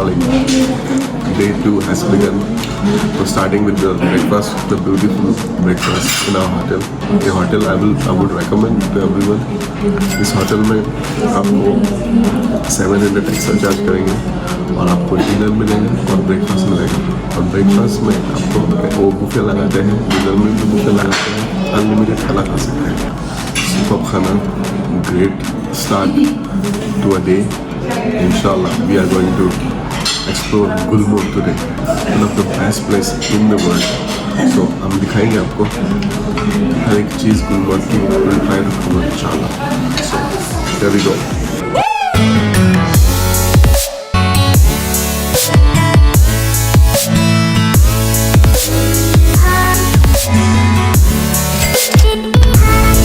morning. Day 2 has begun. So starting with the breakfast, the beautiful breakfast in our hotel. The hotel I would recommend to everyone. इस hotel में आपको 700 extra charge करेंगे और आपको dinner मिलेगा और breakfast मिलेगा। और ब्रेकफास्ट में आपको वो बुफे लगाते हैं, डिनर में भी बुफे लगाते हैं, अनलिमिटेड खाना खा सकते हैं। सुपर खाना, great start to a day. Inshallah, we are going to explore Gulmarg today, one of the best place in the world. So हम दिखाएंगे आपको हर एक चीज़ गुलमर्ग की, ट्राई रखूँगा इंशाल्लाह। So there we go.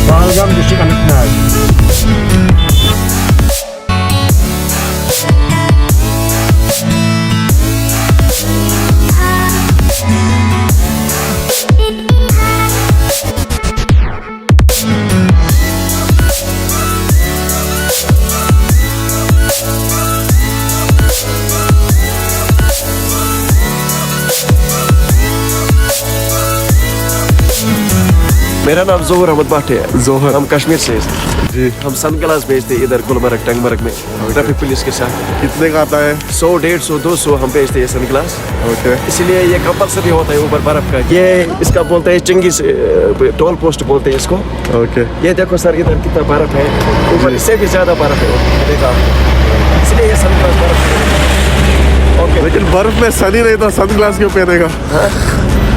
Balgam district Anantnag. मेरा नाम जोहर अहमद भट्ट है। जोहर, हम कश्मीर से हैं जी। हम सन ग्लास बेचते हैं इधर गुलमर्ग टंगमर्ग में ट्रैफिक पुलिस के साथ। कितने का आता है? 100, 150, 200 हम बेचते हैं सन ग्लास। ओके। इसलिए ये कंपल्सरी होता है ऊपर बर्फ का। ये इसका बोलते हैं चंगी से टोल पोस्ट बोलते हैं इसको। ओके। ये देखो सर इधर कितना बर्फ है, ऊपर इससे भी ज्यादा बर्फ है, देखा। इसलिए ये सन ग्लास बर्फ है। ओके। लेकिन बर्फ में सन ही नहीं तो सन ग्लास क्यों पहनेगा?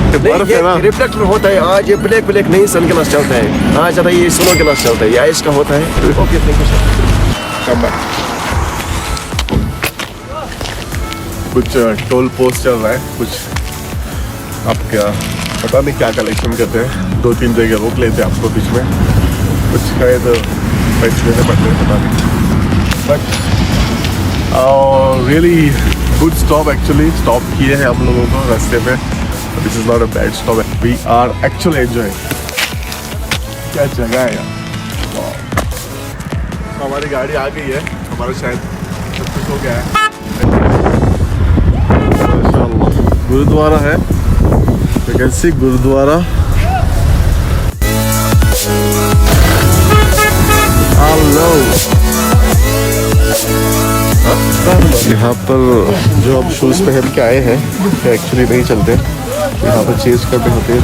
बर्फ है ना, रिफ्लेक्टर होता है। आज ये ब्लैक नहीं सन ग्लास चलता है, आज ज़्यादा ये स्नो ग्लास चलता है, ये आइस का होता है। Okay, thank you sir. कुछ टोल पोस्ट चल रहा है, कुछ आपका पता नहीं क्या कलेक्शन करते हैं। 2-3 जगह रोक लेते हैं आपको बीच में, कुछ शायद पैसे देने पड़ते हैं, पता नहीं। But really good stop, actually stop किए हैं हम लोगों को रास्ते में। This is not a bad stop, we are actually enjoying. क्या जगह है यार, तो हमारी गाड़ी आ गई है, हमारा शायद सब कुछ हो गया है। गुरुद्वारा है, you can see गुरुद्वारा। यहाँ पर जो हम शूज़ पहन के आए हैं एक्चुअली नहीं चलते, यहाँ पर चेंज करने होते हैं।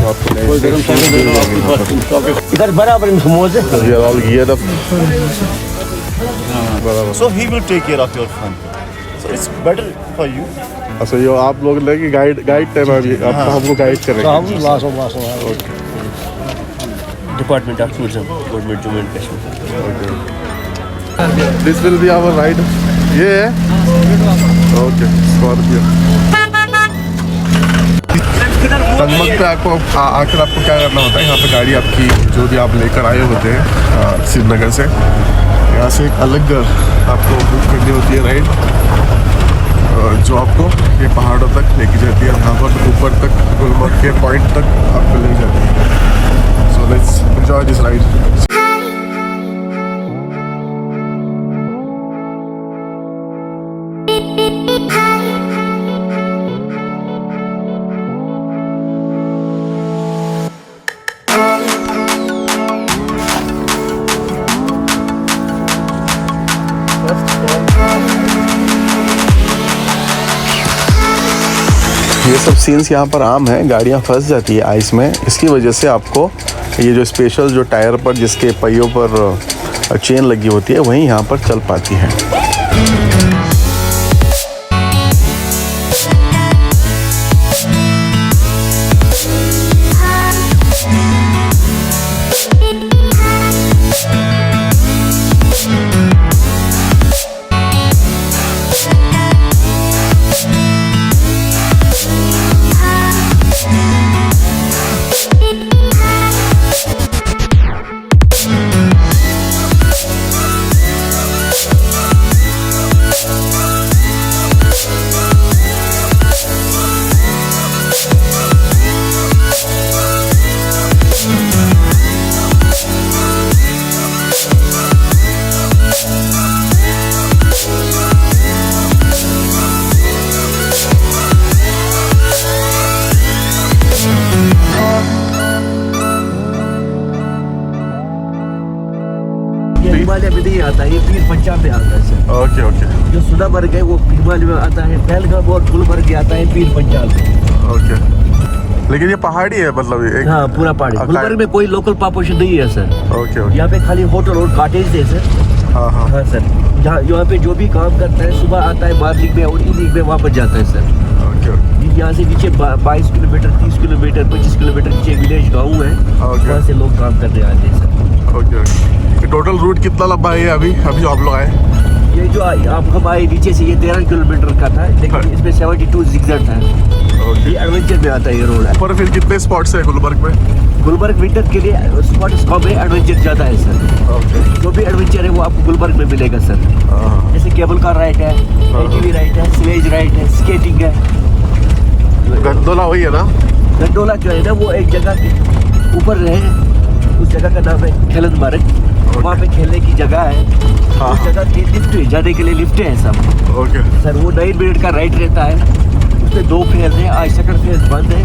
इधर बराबर मोजे। So he will take care of your fun. So it's better for you. अच्छा, ये आप लोग लेके गाइड टाइम आप हमको गाइड करेंगे। Department of tourism, government Jammu and Kashmir. This will be our ride. ये है ओके, स्कॉर्पियो। टंगमर्ग पे आपको आकर आपको क्या करना होता है, यहाँ पे गाड़ी आपकी जो भी आप लेकर आए होते हैं श्रीनगर से, यहाँ से एक अलग आपको बुक करनी होती है राइड, जो आपको ये पहाड़ों तक लेके जाती है, यहाँ पर ऊपर तक गुलमर्ग के पॉइंट तक आपको ले जाती है। So let's enjoy this ride. ये सब सीन्स यहाँ पर आम है, गाड़ियाँ फंस जाती है आइस में, इसकी वजह से आपको ये जो स्पेशल जो टायर पर जिसके पहियों पर चेन लगी होती है वहीं यहाँ पर चल पाती है। हिमालय में नहीं आता है, ये पीर पंजाब में आता है सर। ओके ओके जो सोनामर्ग है वो हिमालय में आता है, पहलगाम और गुलमर्ग ये आता है पीर पंजाब में। ओके, लेकिन ये पहाड़ी है मतलब एक। हाँ पूरा पहाड़ी। गुलमर्ग में कोई लोकल पॉपुलेशन नहीं है सर। Okay okay. यहाँ पे खाली होटल और कॉटेज है सर। हाँ हाँ हाँ सर, यहाँ पे जो भी काम करता है सुबह आता है मॉर्निंग में और इवनिंग में वापस जाता है सर। ओके ओके यहाँ से नीचे 22 किलोमीटर 30 किलोमीटर 25 किलोमीटर नीचे विलेज गाँव है, ओके। वहाँ से लोग काम करने आते हैं sir. Okay okay. Total route कितना लंबा है अभी अभी जो आप लोग आए? ये जो आप हम आए नीचे से ये 13 किलोमीटर का था, लेकिन इसमें 72 जिगजैग था। ओके। ये एडवेंचर में आता है ये रोड। पर फिर कितने स्पॉट्स है गुलमर्ग में? गुलमर्ग विंटर के लिए स्पॉट कम है, एडवेंचर ज़्यादा है सर। ओके। जो भी एडवेंचर है वो आपको गुलमर्ग में मिलेगा सर। हाँ जैसे केबल कार राइड है, एटीवी राइड है, स्लेज राइड है, स्केटिंग है। गंडोला वही है ना? गंडोला जो है ना वो एक जगह के ऊपर है, उस जगह का नाम है खेलनमार्ग। वहाँ पे खेलने की जगह है। हाँ। उस जगह की लिफ्ट है, जाने के लिए लिफ्ट है सब। ओके सर वो 9 मिनट का राइड रहता है, उसमें 2 फेज है। आज सेकंड फेज बंद है,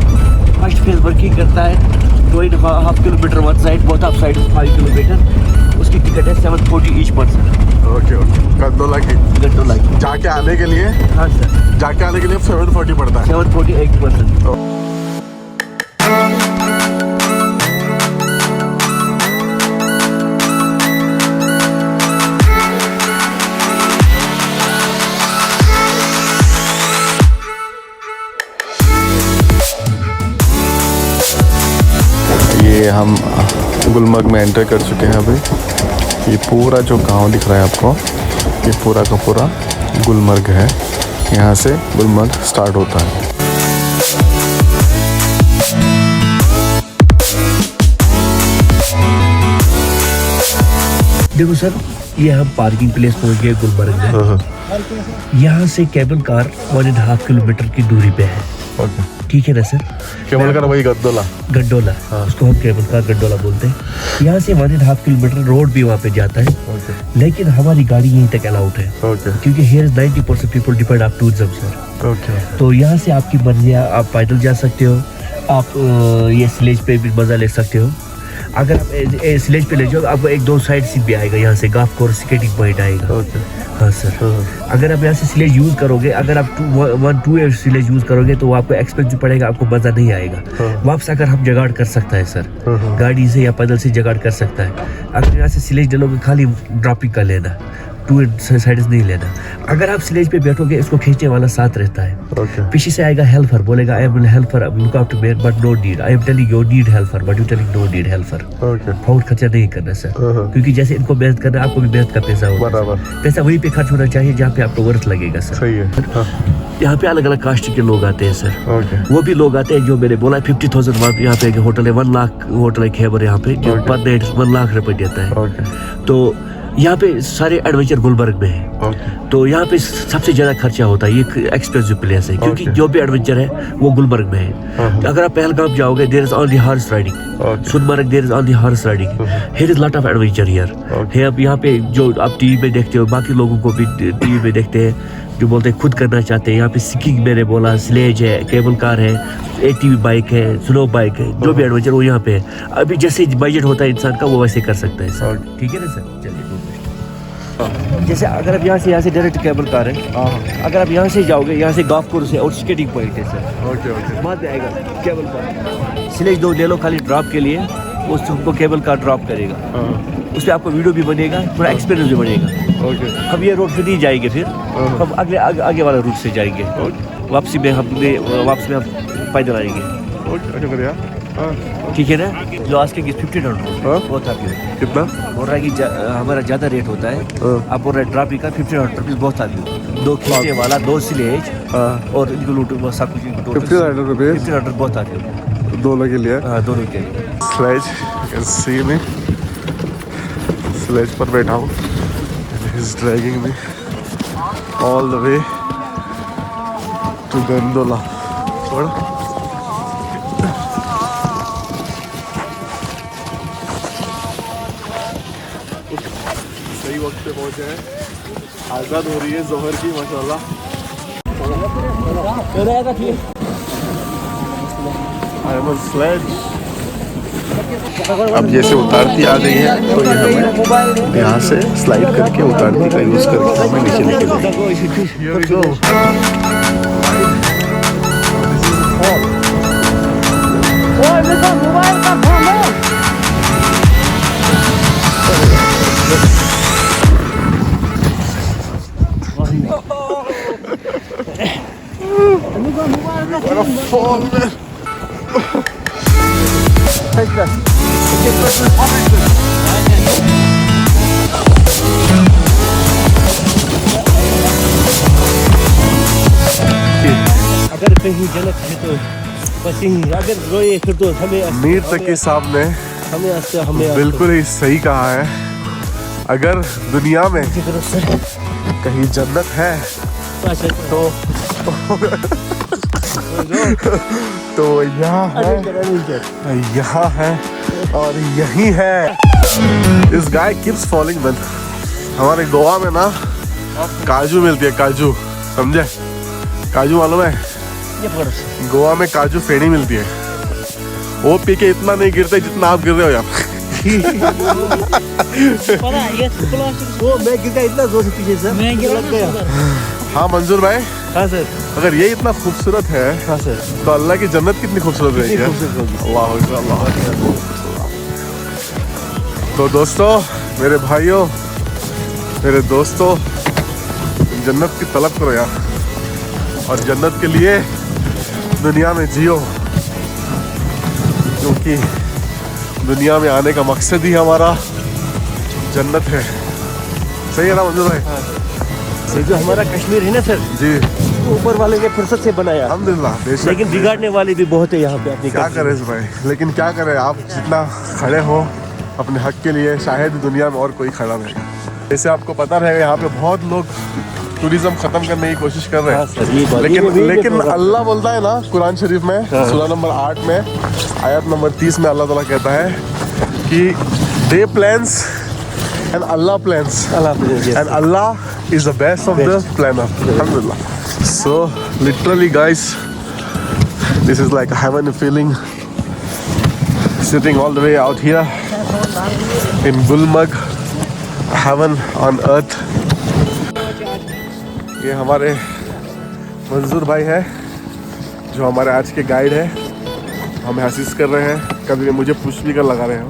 फर्स्ट फेज वर्किंग करता है। 2.5 kilometre one side, both of side 5 kilometre. उसकी टिकट है 740 each person. Okay okay. Gondola की गंडोला की। जाके आने के लिए हाँ सर, जाके आने के लिए 740 पड़ता है। 748 पर्सन। ये हम गुलमर्ग में एंटर कर चुके हैं अभी। ये पूरा जो गांव दिख रहा है आपको, ये पूरा का पूरा गुलमर्ग है। यहाँ से गुलमर्ग स्टार्ट होता है। देखो सर, ये हम पार्किंग प्लेस पहुंच गए गुलमर्ग में। यहाँ से केबल कार 1.5 किलोमीटर की दूरी पे है। ओके। ठीक है ना सर? केवल कर वही गंडोला। गंडोला, उसको हम केबल कार गंडोला बोलते हैं। यहाँ से 1.5 किलोमीटर रोड भी वहाँ पे जाता है। ओके लेकिन हमारी गाड़ी यहीं तक अलाउड है, ओके क्योंकि here is 90% people depend on tourism sir. Okay तो यहाँ से आपकी मर्जी है, आप पैदल जा सकते हो, आप ये स्लेज पे भी मजा ले सकते हो। अगर आप स्लेज पे ले जाओ, आपको 1-2 साइड सीट भी आएगा। यहाँ से गाफ कोर्स स्केटिंग पॉइंट आएगा। ओके। हाँ सर। अगर आप यहाँ से स्लेज यूज करोगे, अगर आप 1-2 स्लेज यूज करोगे तो आपको एक्सपेंसिव पड़ेगा, आपको मजा नहीं आएगा। वापस अगर हम जगाड़ कर सकता है सर, गाड़ी से या पैदल से जगाड़ कर सकता है। अगर यहाँ से स्लेज डलोगे, खाली ड्रॉपिंग का लेना, 2 साइड्स नहीं लेना। अगर आप स्लेज पे बैठोगे, इसको खींचने वाला साथ रहता है। ओके। पीछे से आएगा हेल्पर, बोलेगा I am helper, look after me but no need, I am telling you need helper but you telling no need helper. Okay. बहुत खर्चा नहीं करना सर, क्योंकि जैसे इनको मेहनत करना है, आपको भी मेहनत का पैसा होगा। बराबर। पैसा वहीं पे खर्च होना चाहिए जहाँ पे आपको वर्थ लगेगा सर। सही है। हाँ। यहाँ पे अलग अलग कास्ट के लोग आते हैं सर। ओके। वो भी लोग आते हैं जो मैंने बोला 50,000 यहाँ पे होटल है, 1 लाख होटल है खैबर यहाँ पे, जो पर नाइट 1 लाख रुपए देता है। ओके। तो यहाँ पे सारे एडवेंचर गुलमर्ग में है। ओके। तो यहाँ पे सबसे ज्यादा खर्चा होता है, ये एक्सपेंसिव प्लेस है, क्योंकि Okay. जो भी एडवेंचर है वो गुलमर्ग में है। अगर आप पहलगाम जाओगे, there is only horse riding. Okay. Sonmarg, there is only horse riding. Here is lot of adventure here. Okay. है यहाँ पे जो आप टीवी में देखते हो, बाकी लोगों को भी टीवी में देखते हैं जो बोलते हैं खुद करना चाहते हैं। यहाँ पे स्कीइंग मैंने बोला, स्लेज है, केबल कार है, एटीवी बाइक है, स्नो बाइक है, जो भी एडवेंचर वो यहाँ पे है। अभी जैसे बजट होता है इंसान का, वो वैसे कर सकता है सर। ठीक है ना सर? चलिए, जैसे अगर आप यहाँ से डायरेक्ट केबल कार है, अगर आप यहाँ से जाओगे, यहाँ से गाफ कोर्स है और स्केटिंग पॉइंट है सर। Okay okay. बाद में आएगा केबल कार। स्लेज 2 ले लो खाली ड्रॉप के लिए, वो तुमको केबल कार ड्रॉप करेगा। उस पर आपको वीडियो भी बनेगा, पूरा एक्सपीरियंस भी बनेगा। ओके। हम ये रोड से नहीं जाएंगे, फिर हम आगे वाला रूट से जाएंगे। वापसी में हम पैदल आएंगे। ओके बढ़िया। ठीक है ना? जो आज के 1500 वो था फिर कितना? बोल रहा है कि हमारा ज़्यादा रेट होता है। आप बोल रहे हैं ड्रॉपिंग का 1500 रुपीज़ बहुत था। 2 खींचने वाला, 2 स्लेज और इनको लूट सब कुछ, इनको 1500 रुपीज़ 1500 बहुत था दोनों के लिए। हाँ, दोनों के लिए। Sledge, you can see me, sledge पर बैठा हूँ। He is dragging me all the way to gondola. छोड़। सही वक्त पे पहुंचे हैं। आज़ाद हो रही है जोहर की माशाल्लाह। I am on sledge. अब जैसे उतारती आ गई है तो ये हमें यहाँ से स्लाइड करके उतारती का यूज़ करके हमें नीचे लेके जाएगी। अगर कहीं जन्नत है तो बस यही, अगर रोए फिर तो हमें मीर तकी साहब ने हमें बिल्कुल ही सही कहा है। अगर दुनिया में कहीं जन्नत है तो यहाँ है, यहाँ है और यही है। इस गाय कीप्स फॉलोइंग मैन। हमारे गोवा में ना काजू मिलती है, काजू, समझे? काजू मालूम है? गोवा में काजू फेनी मिलती है। वो पी के इतना नहीं गिरते जितना आप गिर रहे हो यार। वो मैं गिरा इतना जोर से पीछे से मैं लग गया। हाँ मंजूर भाई। हाँ सर। अगर ये इतना खूबसूरत है, हाँ सर, तो अल्लाह की जन्नत कितनी खूबसूरत रहेगी। अल्लाह अकबर, अल्लाह अकबर। तो दोस्तों, मेरे भाइयों, मेरे दोस्तों, जन्नत की तलब करो यार, और जन्नत के लिए दुनिया में जियो, क्योंकि दुनिया में आने का मकसद ही हमारा जन्नत है। सही है ना मंजूर भाई? ये जो हमारा कश्मीर है ना सर जी, ऊपर वाले ने फुर्सत से बनाया, अल्हम्दुलिल्लाह। बेशक, लेकिन बिगाड़ने वाले भी बहुत है यहाँ पे अपनी। क्या करें इस भाई, लेकिन क्या करें, आप जितना खड़े हो अपने हक के लिए, शायद दुनिया में और कोई खड़ा नहीं। जैसे आपको पता रहेगा, यहाँ पे बहुत लोग टूरिज्म खत्म करने की कोशिश कर रहे हैं, लेकिन अल्लाह बोलता है ना कुरान शरीफ में सूरा नंबर 8 में आयत नंबर 30 में अल्लाह ताला कहता है कि they plans and Allah plans and Allah is the best of the planner. अल्हम्दुलिल्लाह। So literally guys, this is like heaven feeling sitting all the way out here in Gulmarg, heaven on earth। ये हमारे मंजूर भाई है जो हमारे आज के गाइड है। हमें असिस्ट कर रहे हैं, कभी मुझे पुश भी कर लगा रहे हो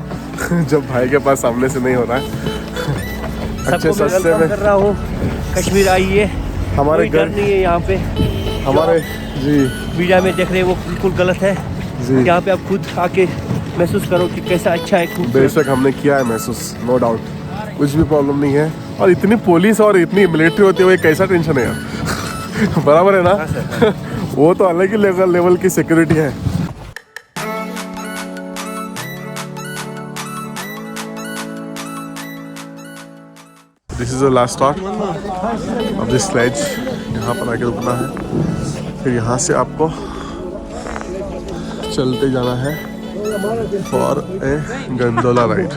जब भाई के पास सामने से नहीं हो रहा है। अच्छे सस्ते में कर रहा हूँ, कश्मीर आइए, हमारे कोई डर नहीं है यहाँ पे। हमारे जी मीडिया में देख रहे हैं वो बिल्कुल गलत है जी, यहाँ पे आप खुद आके महसूस करो कि कैसा अच्छा है। बेशक हमने किया है महसूस, नो डाउट, कुछ भी प्रॉब्लम नहीं है। और इतनी पुलिस और इतनी मिलिट्री होती है, कैसा टेंशन है यार बराबर है ना? वो तो अलग ही लेवल की सिक्योरिटी है। This is the last stop of this sledge. यहाँ पर आके रुकना है, फिर यहाँ से आपको चलते जाना है फॉर ए गंडोला राइड।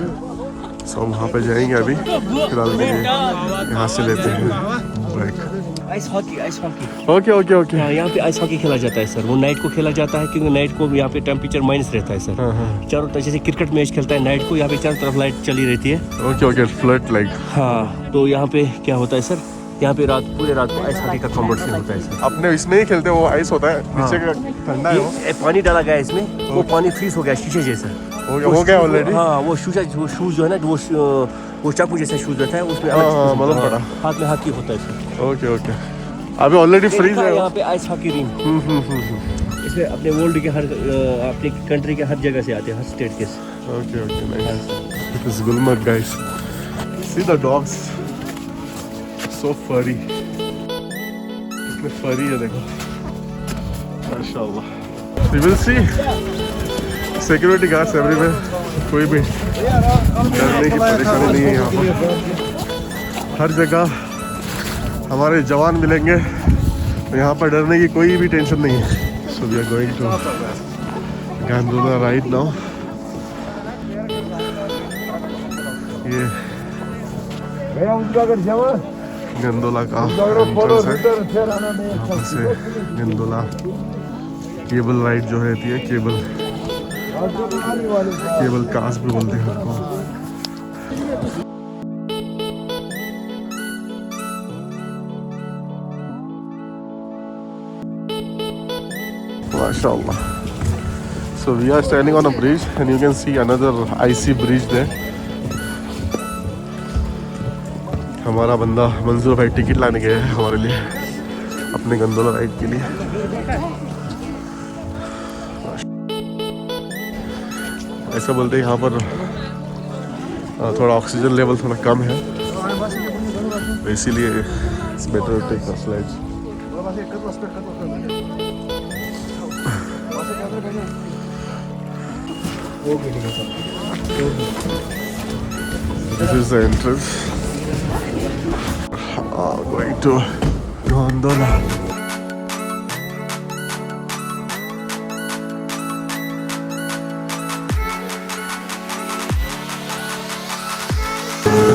सो वहाँ पे जाएंगे अभी, फिलहाल के लिए यहाँ से लेते हैं break. Ice hockey okay okay okay. यहाँ पे आइस हॉकी खेला जाता है सर। वो नाइट को खेला जाता है क्योंकि नाइट को यहाँ पे टेम्परेचर माइनस रहता है सर। चारों तरफ जैसे क्रिकेट मैच खेलता है नाइट को, यहाँ पे चारों तरफ लाइट चली रहती है। Okay okay, flood like. हाँ, तो यहाँ पे क्या होता है सर, यहाँ पे पूरे रात को आइस हॉकी का कॉम्पिटिशन होता है सर। अपने इसमें ही खेलते, वो आइस होता है नीचे का, ठंडा है वो। ये पानी डाला गया है इसमें, वो पानी फ्रीज हो गया शीशे जैसा हो गया ऑलरेडी। हाँ, वो शूज जो है ना, वो चाकू जैसा शूज रहता है, उसमें मालूम पड़ा, हाथ में हॉकी होता है सर। ओके ओके, अभी ऑलरेडी फ्रीज है यहाँ पे आइस हॉकी रिंग। इसमें अपने वर्ल्ड के हर अपने कंट्री के हर जगह से आते हैं, हर स्टेट के। Okay okay, nice. This is Gulmarg guys. See the dogs, so furry, कितने फरी है देखो, माशाल्लाह। We will see security guards everywhere, कोई भी डरने की परेशानी नहीं है यहाँ पर। हर जगह हमारे जवान मिलेंगे, तो यहाँ पर डरने की कोई भी टेंशन नहीं है। So we are going to gondola ride now. ये गंडोला का एंट्रेंस है। यहाँ से गंडोला केबल राइड जो रहती है, केबल केबल कार्स भी बोलते हैं उसको। Mashallah. So we are standing on a bridge and you can see another icy bridge there. हमारा बंदा मंजूर भाई टिकट लाने गए हैं हमारे लिए अपने गंदोला राइड के लिए। ऐसा बोलते हैं यहाँ पर थोड़ा ऑक्सीजन लेवल थोड़ा कम है, तो इसीलिए it's better to take the slides. This is the entrance. Going to gondola.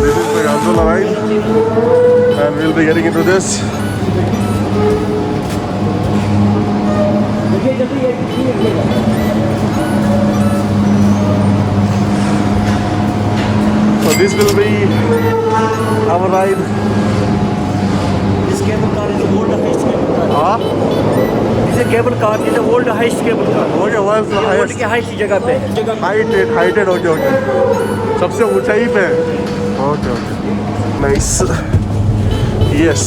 This is the gondola ride, and we'll be getting into this. So this will be our ride. This cable car is the world highest cable car. हाँ, This is a cable car, this is the world highest cable car. okay, world's world highest, के highest जगह पे है। heighted, okay, सबसे ऊंचाई पे, okay, nice, yes.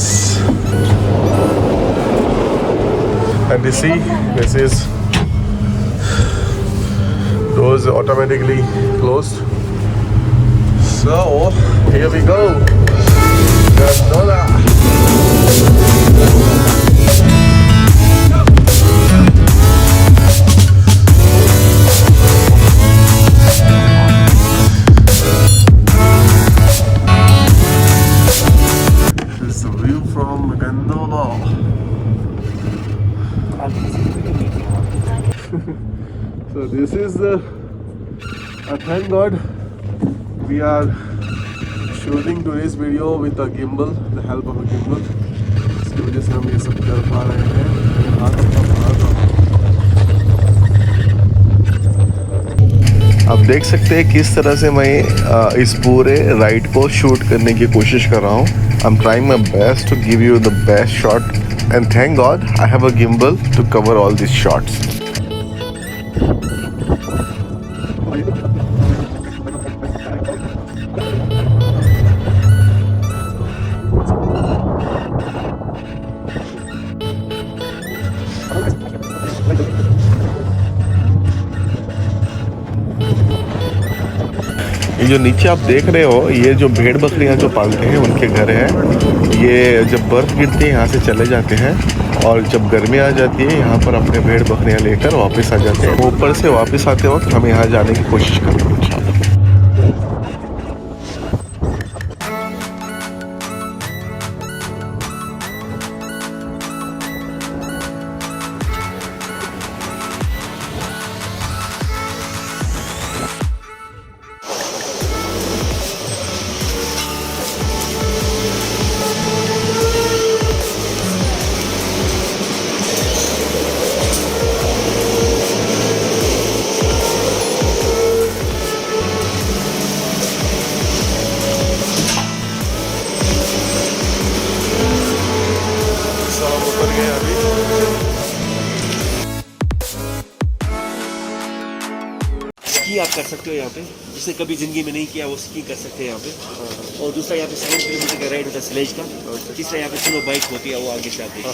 And you see, this is doors automatically closed. So here we go. Gondola. This is the view from Gondola. So this is the thank God we are shooting today's video with a gimbal, the help of a gimbal. इसकी वजह से हम ये सब कर पा रहे हैं। आप देख सकते हैं किस तरह से मैं इस पूरे राइड को शूट करने की कोशिश कर रहा हूँ। I'm trying my best to give you the best shot, and thank God I have a gimbal to cover all these shots. ये जो नीचे आप देख रहे हो, ये जो भेड़ बकरियां जो पालते हैं उनके घर हैं। ये जब बर्फ़ गिरती है यहाँ से चले जाते हैं, और जब गर्मी आ जाती है यहाँ पर अपने भेड़ बकरियां लेकर वापस आ जाते हैं। ऊपर से वापस आते वक्त हम यहाँ जाने की कोशिश करेंगे इंशाल्लाह। स्की आप कर सकते हो यहाँ पे, जिसने कभी जिंदगी में नहीं किया वो स्की कर सकते हैं यहाँ पे। और दूसरा यहाँ पे 7 किलोमीटर का राइड होता है स्लेज का। तीसरा यहाँ पे स्नो बाइक होती है, वो आगे से आती है।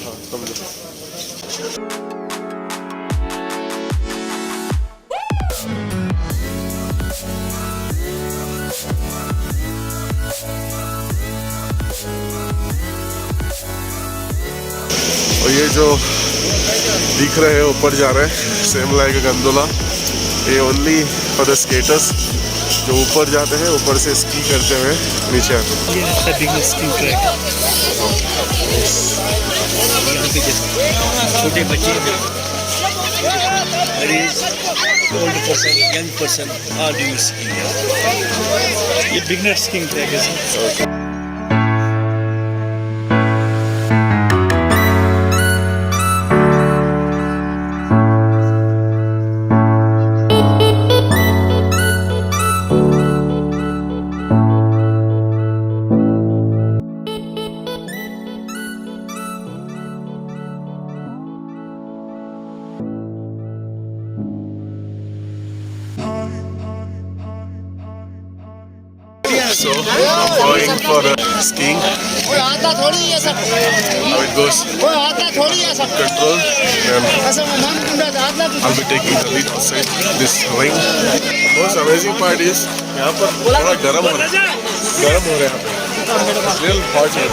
और ये जो दिख रहे हैं ऊपर जा रहे हैं सेम लाइक गंदोला, ये ओनली फॉर द स्केटर्स जो ऊपर जाते हैं, ऊपर से स्की करते हुए नीचे आते हैं। ये है बिगनर स्कीइंग ट्रैक। यहाँ पे छोटे बच्चे, old person, young person are doing skiing. ये बिगनर स्कीइंग ट्रैक है। So I'm going for skiing. How it goes. Control. Then I'll be taking the lead outside this ring. Most amazing part is यहाँ पर थोड़ा गर्म हो रहा है यहाँ पे. It's real hot here.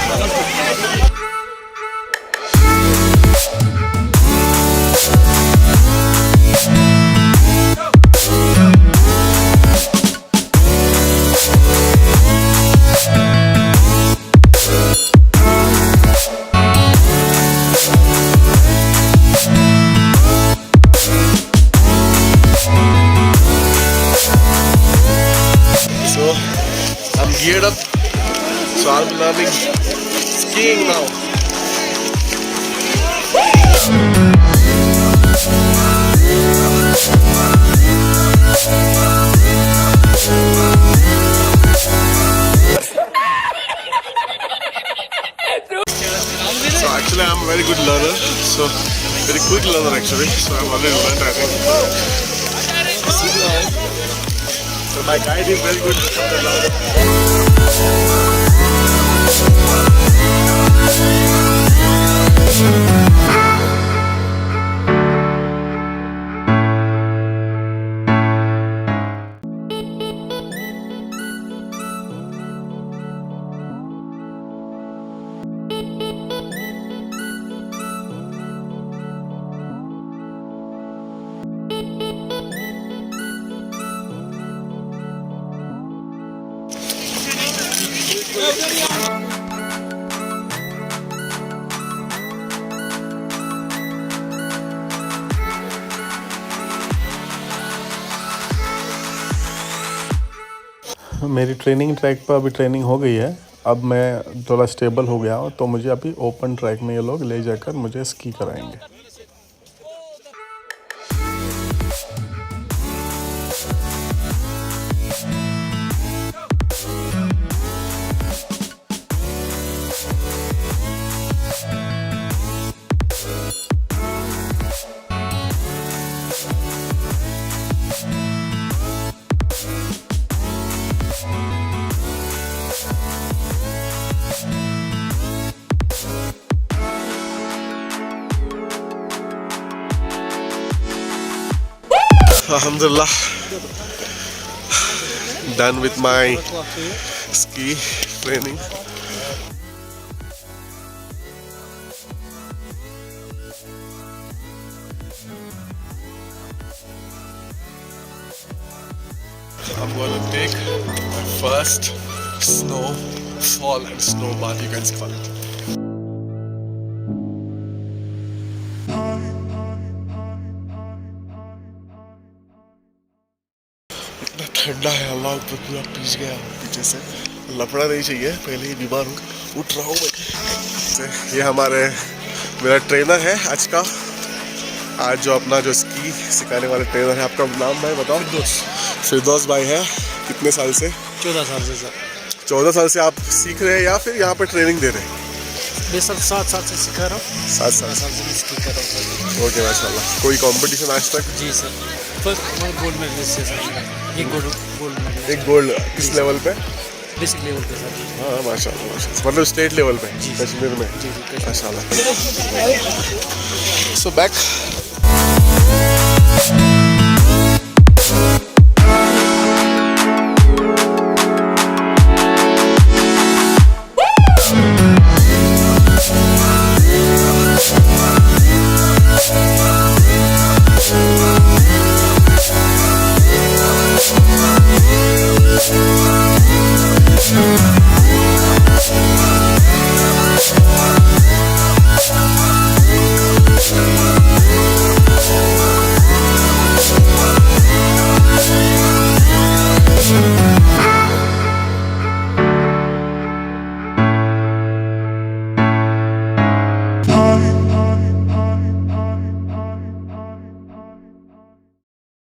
So I'm geared up. So I'll be learning skiing now. So actually I'm a very good learner. So very quick learner actually. So I've already learned, I think. So my guide is very good. मेरी training track पर अभी training हो गई है. अब मैं थोड़ा stable हो गया हूँ तो मुझे अभी ओपन ट्रैक में ये लोग ले जाकर मुझे स्की कराएंगे. Alhamdulillah, done with my ski training. I'm gonna take my first snowfall and snowball, you can call it. इतना ठंडा है, अल्लाह ऊपर पूरा पीस गया पीछे से. लपड़ा नहीं चाहिए, पहले ही बीमार हूँ, उठ रहा हूँ मैं. ये मेरा ट्रेनर है आज का. आज जो अपना जो स्की सिखाने वाले ट्रेनर है. आपका नाम भाई बताओ? फिरदौस भाई है. कितने साल से? 14 साल से सर. 14 साल से आप सीख रहे हैं या फिर यहाँ पर ट्रेनिंग दे रहे हैं? मैं सर 7 साल से सिखा रहा हूँ. 7 साल से मैं स्की कर रहा हूँ. ओके माशाल्लाह. कोई कंपटीशन आज तक? जी सर. फर्स्ट गोल्ड मेडलिस्ट है सर. एक गोल्ड मेडल. एक गोल्ड. किस लेवल पे? बेसिक लेवल पे सर. हाँ माशाल्लाह माशाल्लाह. मतलब स्टेट लेवल पे कश्मीर में? जी जी. माशाल्लाह. So back